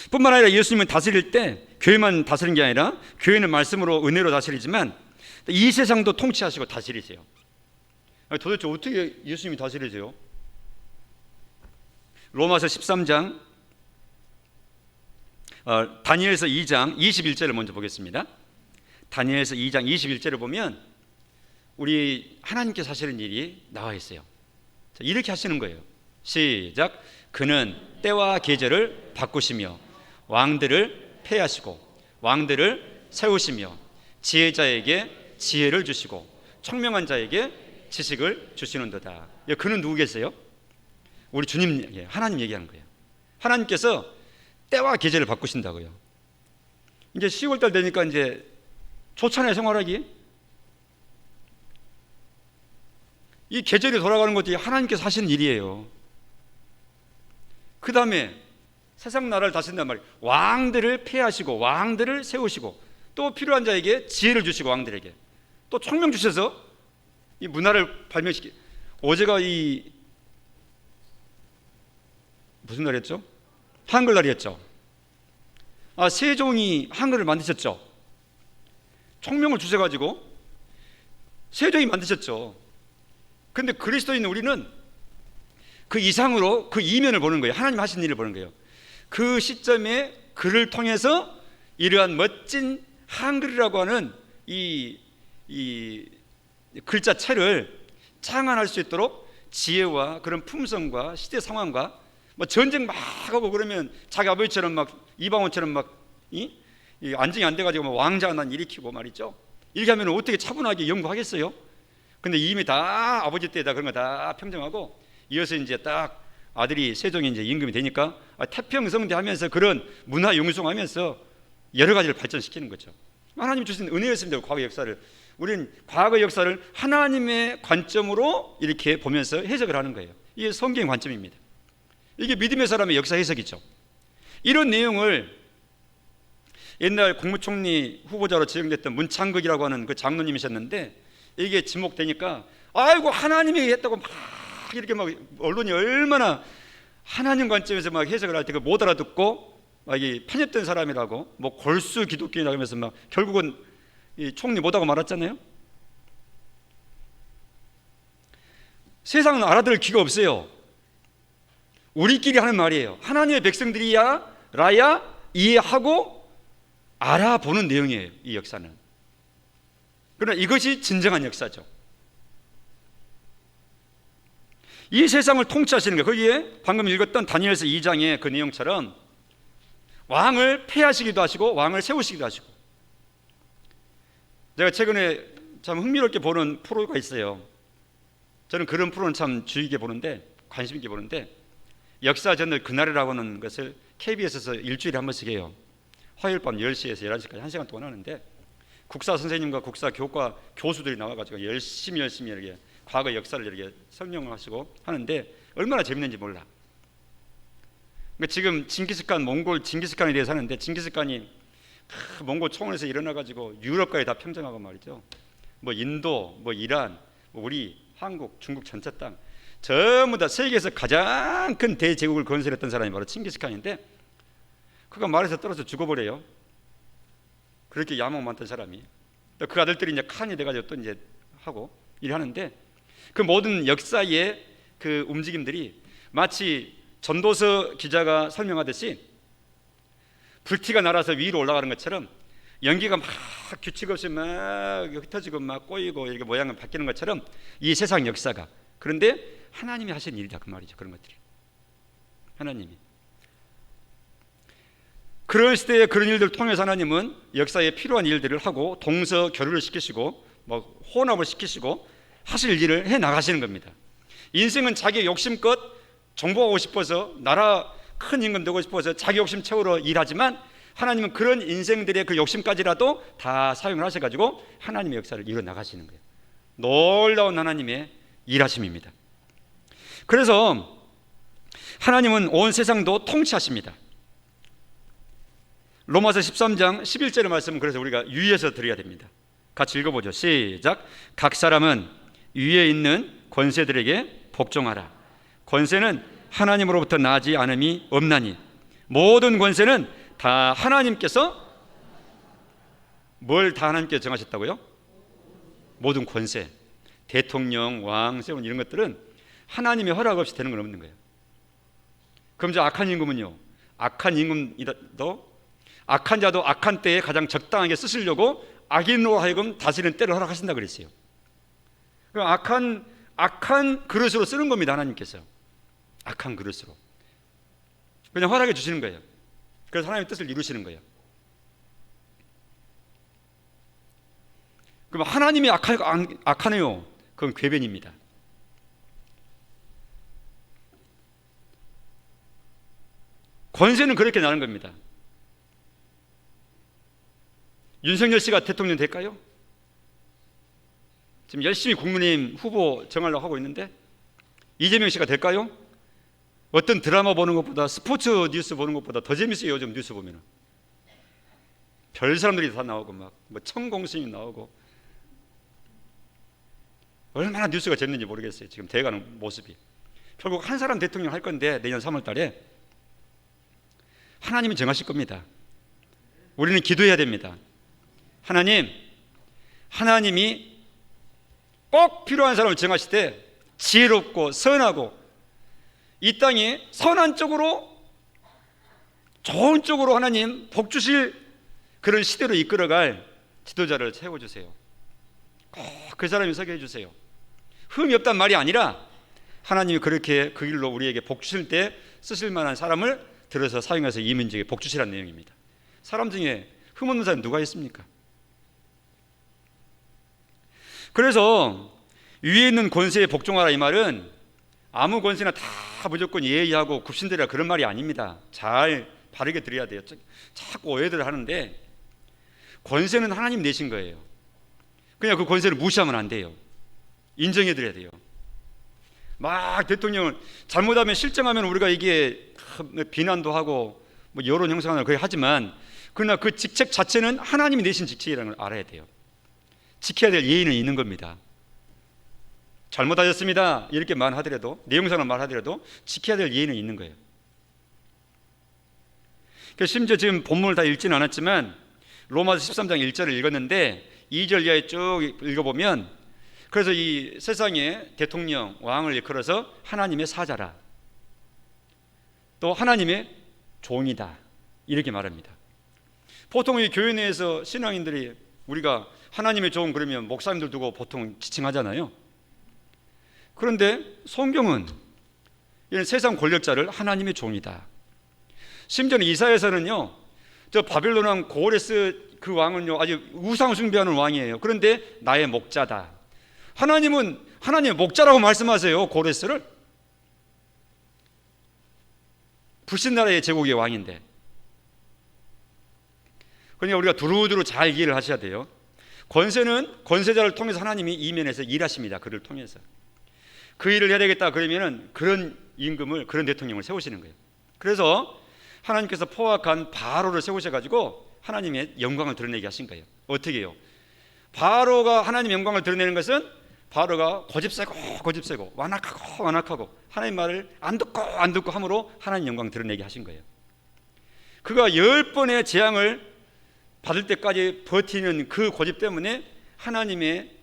뿐만 아니라 예수님은 다스릴 때 교회만 다스리는 게 아니라 교회는 말씀으로 은혜로 다스리지만 이 세상도 통치하시고 다스리세요. 도대체 어떻게 예수님이 다스리세요? 로마서 13장 다니엘서 2장 21절을 먼저 보겠습니다. 다니엘서 2장 21절을 보면 우리 하나님께서 하시는 일이 나와 있어요. 이렇게 하시는 거예요. 시작. 그는 때와 계절을 바꾸시며 왕들을 폐하시고 왕들을 세우시며 지혜자에게 지혜를 주시고 총명한 자에게 지식을 주시는도다. 그는 누구겠어요? 우리 주님, 하나님 얘기하는 거예요. 하나님께서 때와 계절을 바꾸신다고요. 이제 10월달 되니까 이제 좋잖아요, 생활하기. 이 계절이 돌아가는 것도 하나님께서 하시는 일이에요. 그 다음에 세상 나라를 다스린단 말이에요. 왕들을 폐하시고 왕들을 세우시고 또 필요한 자에게 지혜를 주시고 왕들에게 또 총명 주셔서 이 문화를 발명시키. 어제가 이 무슨 날이었죠? 한글날이었죠. 세종이 한글을 만드셨죠. 총명을 주셔가지고 세종이 만드셨죠. 근데 그리스도인 우리는 그 이상으로 그 이면을 보는 거예요. 하나님 하신 일을 보는 거예요. 그 시점에 그를 통해서 이러한 멋진 한글이라고 하는 이 글자체를 창안할 수 있도록 지혜와 그런 품성과 시대 상황과 뭐 전쟁 막 하고 그러면 자기 아버지처럼 막 이방원처럼 막 안정이 안 돼가지고 뭐 왕자 난 일으키고 말이죠. 이렇게 하면 어떻게 차분하게 연구하겠어요? 근데 이미 다 아버지 때다 그런 거 다 평정하고 이어서 이제 딱 아들이 세종이 이제 임금이 되니까 태평성대 하면서 그런 문화 융성하면서 여러 가지를 발전시키는 거죠. 하나님 주신 은혜였습니다. 과거 역사를 우리는 과거 역사를 하나님의 관점으로 이렇게 보면서 해석을 하는 거예요. 이게 성경의 관점입니다. 이게 믿음의 사람의 역사 해석이죠. 이런 내용을 옛날 국무총리 후보자로 지명됐던 문창극이라고 하는 그 장로님이셨는데 이게 지목되니까 아이고 하나님이 했다고 막 이렇게 막 언론이 얼마나 하나님 관점에서 막 해석을 할 때 그 못 알아듣고 막 이 편협된 사람이라고 뭐 골수 기독교인이라고 하면서 막 결국은 이 총리 못하고 말았잖아요. 세상은 알아들을 기가 없어요. 우리끼리 하는 말이에요. 하나님의 백성들이야 라야 이해하고 알아보는 내용이에요. 이 역사는. 그러나 이것이 진정한 역사죠. 이 세상을 통치하시는 거예요. 거기에 방금 읽었던 다니엘서 2장의 그 내용처럼 왕을 폐하시기도 하시고 왕을 세우시기도 하시고. 제가 최근에 참 흥미롭게 보는 프로가 있어요. 저는 그런 프로는 참 주의 깊게 보는데 관심 있게 보는데 역사 저널 그날이라고 하는 것을 KBS에서 일주일에 한 번씩 해요. 화요일 밤 10시에서 11시까지 1시간 동안 하는데 국사 선생님과 국사 교과 교수들이 나와가지고 열심히 이렇게 과거 역사를 이렇게 설명하시고 하는데 얼마나 재밌는지 몰라. 그러니까 지금 징기스칸 몽골 징기스칸에 대해서 하는데 징기스칸이 몽골 총원에서 일어나가지고 유럽까지 다 평정하고 말이죠. 뭐 인도, 뭐 이란, 뭐 우리 한국, 중국 전체 땅 전부 다 세계에서 가장 큰 대제국을 건설했던 사람이 바로 징기스칸인데 그가 말에서 떨어져 죽어버려요. 그렇게 야망 많던 사람이. 그 아들들이 이제 칸이 돼가지고 또 이제 하고 일하는데 그 모든 역사의 그 움직임들이 마치 전도서 기자가 설명하듯이 불티가 날아서 위로 올라가는 것처럼 연기가 막 규칙 없이 막 흩어지고 막 꼬이고 이렇게 모양을 바뀌는 것처럼 이 세상 역사가. 그런데 하나님이 하신 일이다 그 말이죠. 그런 것들이 하나님이. 그럴 때에 그런 일들을 통해서 하나님은 역사에 필요한 일들을 하고 동서 교류를 시키시고 뭐 혼합을 시키시고 하실 일을 해 나가시는 겁니다. 인생은 자기 욕심껏 정복하고 싶어서 나라 큰 임금 되고 싶어서 자기 욕심 채우러 일하지만 하나님은 그런 인생들의 그 욕심까지라도 다 사용을 하셔가지고 하나님의 역사를 이뤄 나가시는 거예요. 놀라운 하나님의 일하심입니다. 그래서 하나님은 온 세상도 통치하십니다. 로마서 13장 11절의 말씀은 그래서 우리가 유의해서 드려야 됩니다. 같이 읽어보죠. 시작. 각 사람은 위에 있는 권세들에게 복종하라. 권세는 하나님으로부터 나지 않음이 없나니 모든 권세는 다 하나님께서 뭘 다 하나님께서 정하셨다고요? 모든 권세, 대통령, 왕, 세운 이런 것들은 하나님의 허락 없이 되는 건 없는 거예요. 그럼 저 악한 임금은요? 악한 임금이도 악한 자도 악한 때에 가장 적당하게 쓰시려고 악인으로 하여금 다스리는 때를 허락하신다 그랬어요. 악한 그릇으로 쓰는 겁니다. 하나님께서 악한 그릇으로 그냥 허락해 주시는 거예요. 그래서 하나님의 뜻을 이루시는 거예요. 그럼 하나님이 악하네요. 그건 궤변입니다. 권세는 그렇게 나는 겁니다. 윤석열 씨가 대통령 될까요? 지금 열심히 국민의힘 후보 정하려고 하고 있는데 이재명 씨가 될까요? 어떤 드라마 보는 것보다, 스포츠 뉴스 보는 것보다 더 재밌어요. 요즘 뉴스 보면은 별 사람들이 다 나오고 막 뭐 천공수님 나오고 얼마나 뉴스가 재밌는지 모르겠어요. 지금 돼가는 모습이. 결국 한 사람 대통령 할 건데 내년 3월 달에 하나님이 정하실 겁니다. 우리는 기도해야 됩니다. 하나님이 꼭 필요한 사람을 정하실 때 지혜롭고 선하고 이 땅에 선한 쪽으로, 좋은 쪽으로 하나님 복 주실 그런 시대로 이끌어갈 지도자를 세워주세요. 꼭 그 사람이 서게 해주세요. 흠이 없단 말이 아니라 하나님이 그렇게 그 길로 우리에게 복 주실 때 쓰실 만한 사람을 들어서 사용해서 이민족에 복 주시라는 내용입니다. 사람 중에 흠 없는 사람이 누가 있습니까? 그래서 위에 있는 권세에 복종하라 이 말은 아무 권세나 다 무조건 예의하고 굽신대라 그런 말이 아닙니다. 잘 바르게 드려야 돼요. 자꾸 오해들 하는데 권세는 하나님 내신 거예요. 그냥 그 권세를 무시하면 안 돼요. 인정해 드려야 돼요. 막 대통령을 잘못하면 실정하면 우리가 이게 비난도 하고 뭐 여론 형성하는 걸 하지만 그러나 그 직책 자체는 하나님이 내신 직책이라는 걸 알아야 돼요. 지켜야 될 예의는 있는 겁니다. 잘못하셨습니다 이렇게 말하더라도, 내용상으로 말하더라도 지켜야 될 예의는 있는 거예요. 심지어 지금 본문을 다 읽지는 않았지만 로마서 13장 1절을 읽었는데 2절 이하에 쭉 읽어보면 그래서 이 세상의 대통령, 왕을 일컬어서 하나님의 사자라, 또 하나님의 종이다 이렇게 말합니다. 보통 이 교회 내에서 신앙인들이 우리가 하나님의 종 그러면 목사님들 두고 보통 지칭하잖아요. 그런데 성경은 이런 세상 권력자를 하나님의 종이다. 심지어는 이사야서는요, 저 바벨론 왕 고레스 그 왕은요 아주 우상 숭배하는 왕이에요. 그런데 나의 목자다. 하나님은 하나님의 목자라고 말씀하세요. 고레스를 불신나라의 제국의 왕인데. 그러니까 우리가 두루두루 잘 이해를 하셔야 돼요. 권세는 권세자를 통해서 하나님이 이면에서 일하십니다. 그를 통해서 그 일을 해야 되겠다 그러면은 그런 임금을, 그런 대통령을 세우시는 거예요. 그래서 하나님께서 포악한 바로를 세우셔가지고 하나님의 영광을 드러내게 하신 거예요. 어떻게 해요? 바로가 하나님의 영광을 드러내는 것은 바로가 고집세고 완악하고 하나님 말을 안 듣고 함으로 하나님 영광을 드러내게 하신 거예요. 그가 10번의 재앙을 받을 때까지 버티는 그 고집 때문에 하나님의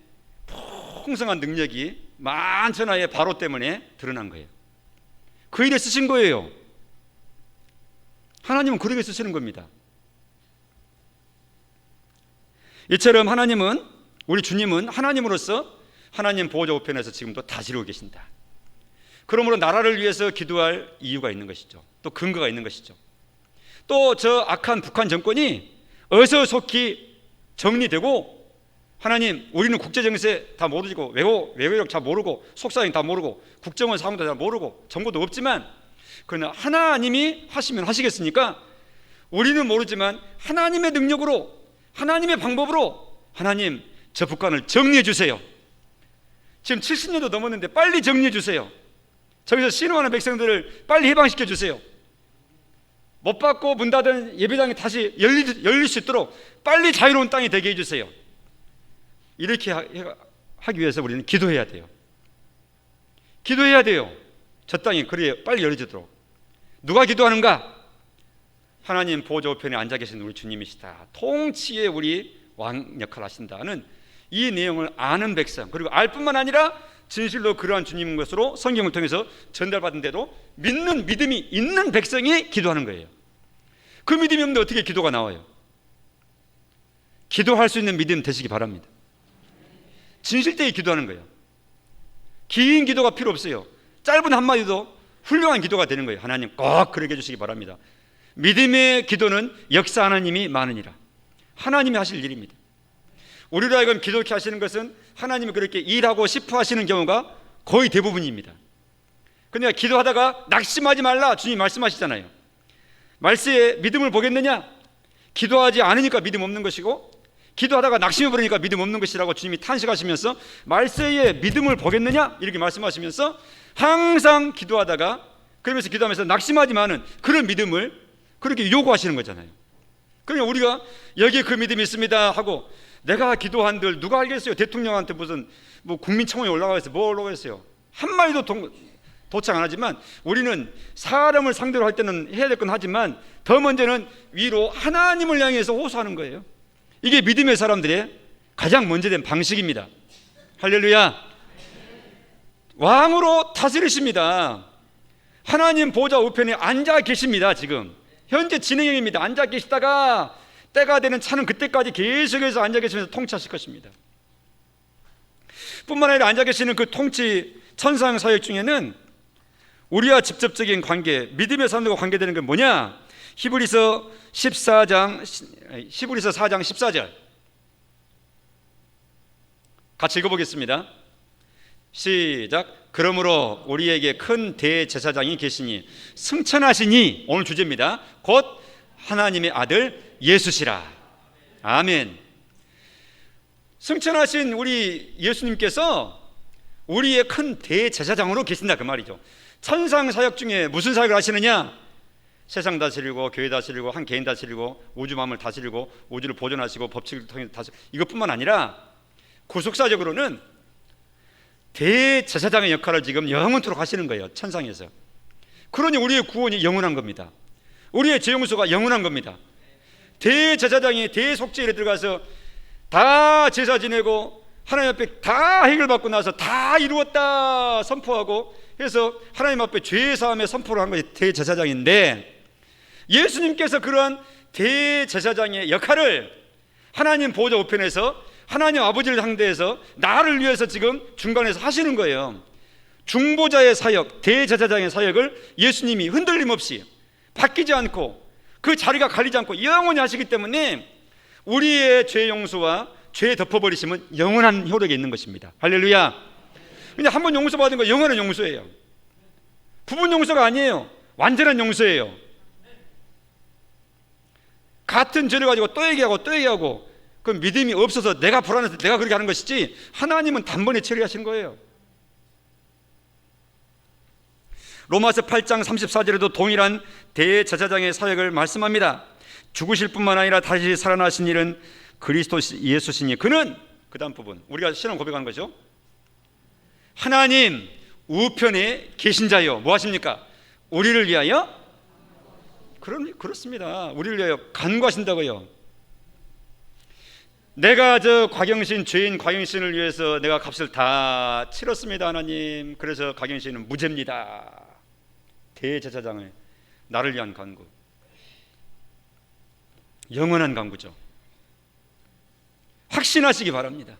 풍성한 능력이 만천하의 바로 때문에 드러난 거예요. 그 일에 쓰신 거예요. 하나님은 그렇게 쓰시는 겁니다. 이처럼 하나님은, 우리 주님은 하나님으로서 하나님 보호자 우편에서 지금도 다스리고 계신다. 그러므로 나라를 위해서 기도할 이유가 있는 것이죠. 또 근거가 있는 것이죠. 또 저 악한 북한 정권이 어서 속히 정리되고, 하나님 우리는 국제정세 다 모르고 외교력 잘 모르고 속사정 다 모르고 국정원 사무도 잘 모르고 정보도 없지만 그러나 하나님이 하시면 하시겠으니까 우리는 모르지만 하나님의 능력으로, 하나님의 방법으로 하나님 저 북한을 정리해 주세요. 지금 70년도 넘었는데 빨리 정리해 주세요. 저기서 신호하는 백성들을 빨리 해방시켜 주세요. 못 받고 문 닫은 예배당이 다시 열릴 수 있도록 빨리 자유로운 땅이 되게 해주세요. 이렇게 하기 위해서 우리는 기도해야 돼요. 기도해야 돼요. 저 땅이 그래 빨리 열려지도록. 누가 기도하는가? 하나님 보호자 우편에 앉아 계신 우리 주님이시다. 통치의 우리 왕 역할을 하신다는 이 내용을 아는 백성, 그리고 알 뿐만 아니라 진실로 그러한 주님인 것으로 성경을 통해서 전달받은 데도 믿는 믿음이 있는 백성이 기도하는 거예요. 그 믿음이 없는데 어떻게 기도가 나와요? 기도할 수 있는 믿음 되시기 바랍니다. 진실되게 기도하는 거예요. 긴 기도가 필요 없어요. 짧은 한마디도 훌륭한 기도가 되는 거예요. 하나님 꼭 그렇게 해주시기 바랍니다. 믿음의 기도는 역사 하나님이 많으니라. 하나님이 하실 일입니다. 우리로 하여금 기도케 하시는 것은 하나님이 그렇게 일하고 싶어 하시는 경우가 거의 대부분입니다. 그러니까 기도하다가 낙심하지 말라 주님이 말씀하시잖아요. 말세에 믿음을 보겠느냐? 기도하지 않으니까 믿음 없는 것이고, 기도하다가 낙심해 버리니까 믿음 없는 것이라고 주님이 탄식하시면서 말세에 믿음을 보겠느냐? 이렇게 말씀하시면서 항상 기도하다가, 그러면서 기도하면서 낙심하지만은 그런 믿음을 그렇게 요구하시는 거잖아요. 그러니까 우리가 여기에 그 믿음이 있습니다 하고, 내가 기도한들 누가 알겠어요? 대통령한테 무슨 뭐 국민청원에 올라가서 뭐 올라가겠어요? 한마디도 도착 안 하지만, 우리는 사람을 상대로 할 때는 해야 될 건 하지만 더 먼저는 위로 하나님을 향해서 호소하는 거예요. 이게 믿음의 사람들의 가장 먼저 된 방식입니다. 할렐루야. 왕으로 다스리십니다. 하나님 보좌 우편에 앉아 계십니다. 지금 현재 진행형입니다. 앉아 계시다가 때가 되는 차는 그때까지 계속해서 앉아 계시면서 통치하실 것입니다. 뿐만 아니라 앉아 계시는 그 통치 천상 사역 중에는 우리와 직접적인 관계, 믿음의 사람들과 관계되는 게 뭐냐? 히브리서 4장 14절 같이 읽어보겠습니다. 시작. 그러므로 우리에게 큰 대제사장이 계시니 승천하시니, 오늘 주제입니다. 곧 하나님의 아들 예수시라. 아멘. 승천하신 우리 예수님께서 우리의 큰 대제사장으로 계신다 그 말이죠. 천상 사역 중에 무슨 사역을 하시느냐? 세상 다스리고 교회 다스리고 한 개인 다스리고 우주 만물 다스리고 우주를 보존하시고 법칙을 통해서 다스리고, 이것뿐만 아니라 구속사적으로는 대제사장의 역할을 지금 영원토록 하시는 거예요. 천상에서. 그러니 우리의 구원이 영원한 겁니다. 우리의 죄용서가 영원한 겁니다. 대제사장이 대속죄에 들어가서 다 제사 지내고 하나님 앞에 다 해결받고 나서 다 이루었다 선포하고 해서 하나님 앞에 죄사함의 선포를 한 것이 대제사장인데, 예수님께서 그러한 대제사장의 역할을 하나님 보좌 우편에서 하나님 아버지를 상대해서 나를 위해서 지금 중간에서 하시는 거예요. 중보자의 사역, 대제사장의 사역을 예수님이 흔들림 없이 바뀌지 않고 그 자리가 갈리지 않고 영원히 하시기 때문에 우리의 죄 용서와 죄 덮어버리심은 영원한 효력이 있는 것입니다. 할렐루야. 근데 한 번 용서받은 거 영원한 용서예요. 부분 용서가 아니에요. 완전한 용서예요. 같은 죄를 가지고 또 얘기하고 또 얘기하고, 그 믿음이 없어서 내가 불안해서 내가 그렇게 하는 것이지, 하나님은 단번에 처리하신 거예요. 로마서 8장 34절에도 동일한 대제사장의 사역을 말씀합니다. 죽으실 뿐만 아니라 다시 살아나신 일은 그리스도 예수시니 그는, 그 다음 부분 우리가 신앙 고백하는 거죠. 하나님 우편에 계신 자요, 뭐 하십니까? 우리를 위하여, 그렇습니다. 우리를 위하여 간구하신다고요. 내가 저 곽영신, 죄인 곽영신을 위해서 내가 값을 다 치렀습니다 하나님. 그래서 곽영신은 무죄입니다. 대제사장을 나를 위한 간구, 영원한 간구죠. 확신하시기 바랍니다.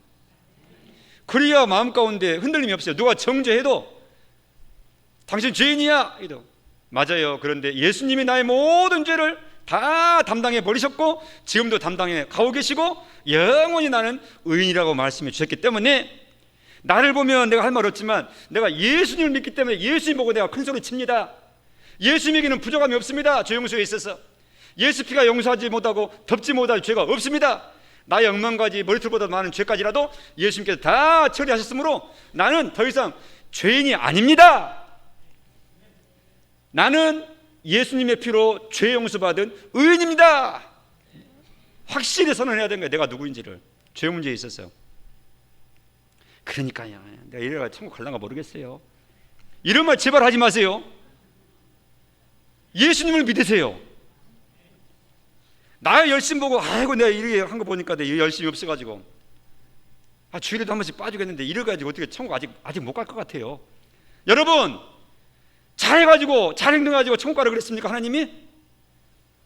그래야 마음 가운데 흔들림이 없어요. 누가 정죄해도 당신 죄인이야 이도 맞아요. 그런데 예수님이 나의 모든 죄를 다 담당해 버리셨고 지금도 담당해 가고 계시고 영원히 나는 의인이라고 말씀해 주셨기 때문에, 나를 보면 내가 할 말 없지만 내가 예수님을 믿기 때문에 예수님 보고 내가 큰 소리 칩니다. 예수님에게는 부족함이 없습니다. 죄 용서에 있어서 예수 피가 용서하지 못하고 덮지 못할 죄가 없습니다. 나의 억만가지 머리털보다 많은 죄까지라도 예수님께서 다 처리하셨으므로 나는 더 이상 죄인이 아닙니다. 나는 예수님의 피로 죄 용서받은 의인입니다. 확실히 선언해야 되는 거예요. 내가 누구인지를. 죄 문제에 있어서. 그러니까요, 내가 이래가 천국 갈란가 모르겠어요. 이런 말 제발 하지 마세요. 예수님을 믿으세요. 나의 열심 보고 아이고 내가 이렇게 한 거 보니까 내 열심이 없어가지고 주일에도 한 번씩 빠지겠는데 이래가지고 어떻게 천국 아직 못 갈 것 같아요. 여러분, 잘해가지고 잘 행동해가지고 천국 가라 그랬습니까? 하나님이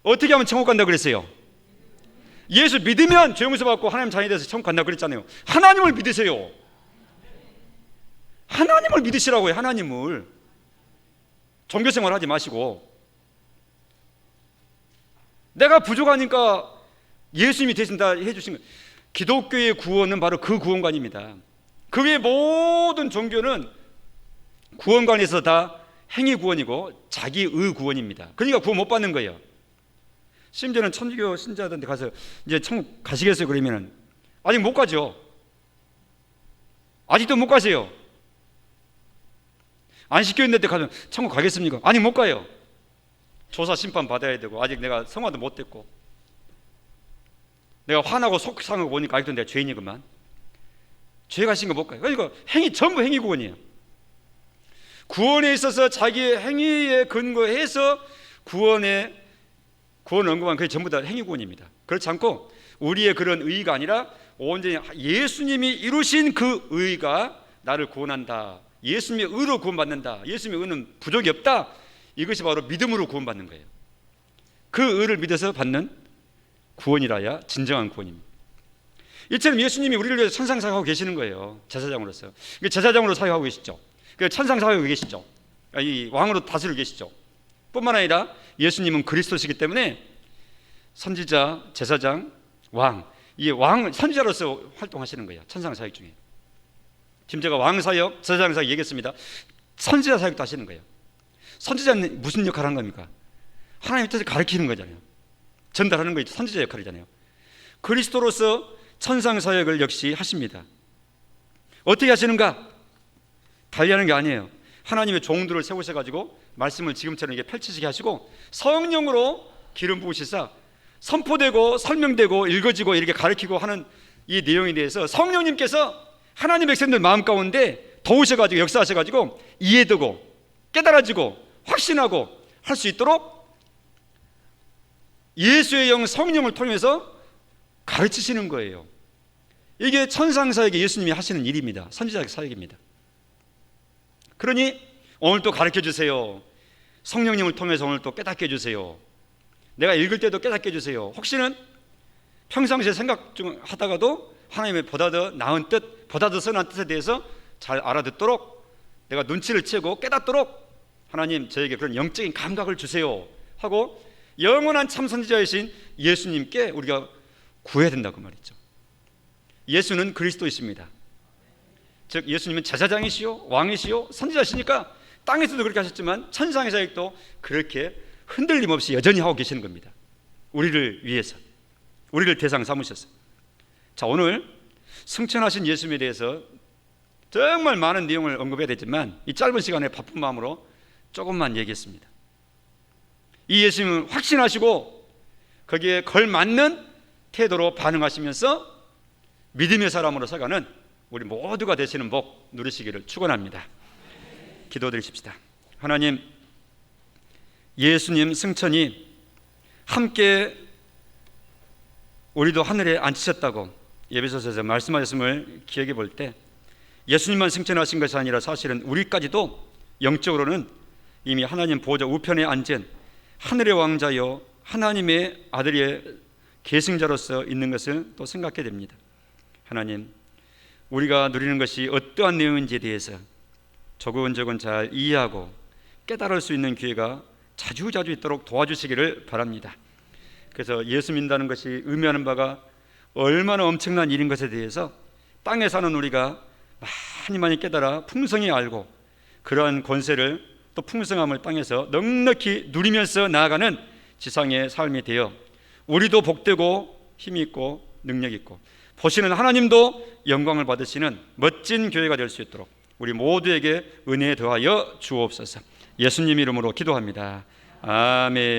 어떻게 하면 천국 간다고 그랬어요? 예수 믿으면 죄 용서 받고 하나님 자녀이 돼서 천국 간다고 그랬잖아요. 하나님을 믿으세요. 하나님을 믿으시라고요. 하나님을. 종교생활 하지 마시고. 내가 부족하니까 예수님이 대신 다 해주신 거예요. 기독교의 구원은 바로 그 구원관입니다. 그 외의 모든 종교는 구원관에서 다 행위 구원이고 자기의 구원입니다. 그러니까 구원 못 받는 거예요. 심지어는 천주교 신자들한테 가서 이제 천국 가시겠어요? 그러면은 아직 못 가죠. 아직도 못 가세요. 안식교인들 때 가면 천국 가겠습니까? 아직 못 가요. 조사 심판 받아야 되고 아직 내가 성화도 못 됐고 내가 화나고 속상하고 보니까 아직도 내가 죄인이구만. 죄 가신 거 못 가요. 그러니까 행위 전부 행위 구원이에요. 구원에 있어서 자기의 행위에 근거해서 구원 언급한 그게 전부 다 행위 구원입니다. 그렇지 않고 우리의 그런 의의가 아니라 온전히 예수님이 이루신 그 의의가 나를 구원한다. 예수님의 의로 구원받는다. 예수님의 의는 부족이 없다. 이것이 바로 믿음으로 구원받는 거예요. 그 의를 믿어서 받는 구원이라야 진정한 구원입니다. 이처럼 예수님이 우리를 위해서 천상 사역하고 계시는 거예요. 제사장으로서. 제사장으로 사역하고 계시죠. 천상 사역하고 계시죠. 이 왕으로 다스리고 계시죠. 뿐만 아니라 예수님은 그리스도시기 때문에 선지자, 제사장, 왕, 이 왕 선지자로서 활동하시는 거예요. 천상 사역 중에. 지금 제가 왕 사역, 제사장 사역 얘기했습니다. 선지자 사역도 하시는 거예요. 선지자는 무슨 역할을 하는 겁니까? 하나님의 뜻을 가르치는 거잖아요. 전달하는 거 선지자 역할이잖아요. 그리스도로서 천상 사역을 역시 하십니다. 어떻게 하시는가? 달리하는 게 아니에요. 하나님의 종들을 세우셔가지고 말씀을 지금처럼 이게 펼치시게 하시고 성령으로 기름 부으시사 선포되고 설명되고 읽어지고 이렇게 가르치고 하는 이 내용에 대해서 성령님께서 하나님 백성들 마음 가운데 도우셔가지고 역사하셔가지고 이해되고 깨달아지고 확신하고 할 수 있도록 예수의 영 성령을 통해서 가르치시는 거예요. 이게 천상사역에 예수님이 하시는 일입니다. 선지자 사역입니다. 그러니 오늘 또 가르쳐 주세요. 성령님을 통해서 오늘 또 깨닫게 해주세요. 내가 읽을 때도 깨닫게 해주세요. 혹시는 평상시에 생각 중 하다가도 하나님의 보다 더 나은 뜻, 보다 더 선한 뜻에 대해서 잘 알아듣도록 내가 눈치를 채고 깨닫도록 하나님 저에게 그런 영적인 감각을 주세요 하고 영원한 참 선지자이신 예수님께 우리가 구해야 된다고 말이죠. 예수는 그리스도이십니다. 즉 예수님은 제사장이시요 왕이시요 선지자시니까 땅에서도 그렇게 하셨지만 천상의 사역도 그렇게 흔들림 없이 여전히 하고 계시는 겁니다. 우리를 위해서, 우리를 대상 삼으셔서. 자, 오늘 승천하신 예수님에 대해서 정말 많은 내용을 언급해야 되지만 이 짧은 시간에 바쁜 마음으로 조금만 얘기했습니다. 이 예수님은 확신하시고 거기에 걸맞는 태도로 반응하시면서 믿음의 사람으로 살아가는 우리 모두가 되시는 복 누리시기를 축원합니다. 기도드리십시다. 하나님, 예수님 승천이 함께 우리도 하늘에 앉히셨다고 예배소서에서 말씀하셨음을 기억해 볼 때 예수님만 승천하신 것이 아니라 사실은 우리까지도 영적으로는 이미 하나님 보좌 우편에 앉은 하늘의 왕자여 하나님의 아들의 계승자로서 있는 것을 또 생각해 됩니다. 하나님, 우리가 누리는 것이 어떠한 내용인지에 대해서 조근조근 잘 이해하고 깨달을 수 있는 기회가 자주자주 있도록 도와주시기를 바랍니다. 그래서 예수 믿는다는 것이 의미하는 바가 얼마나 엄청난 일인 것에 대해서 땅에 사는 우리가 많이 깨달아 풍성히 알고 그러한 권세를 또 풍성함을 땅에서 넉넉히 누리면서 나아가는 지상의 삶이 되어 우리도 복되고 힘이 있고 능력 있고 보시는 하나님도 영광을 받으시는 멋진 교회가 될 수 있도록 우리 모두에게 은혜 더하여 주옵소서. 예수님 이름으로 기도합니다. 아멘.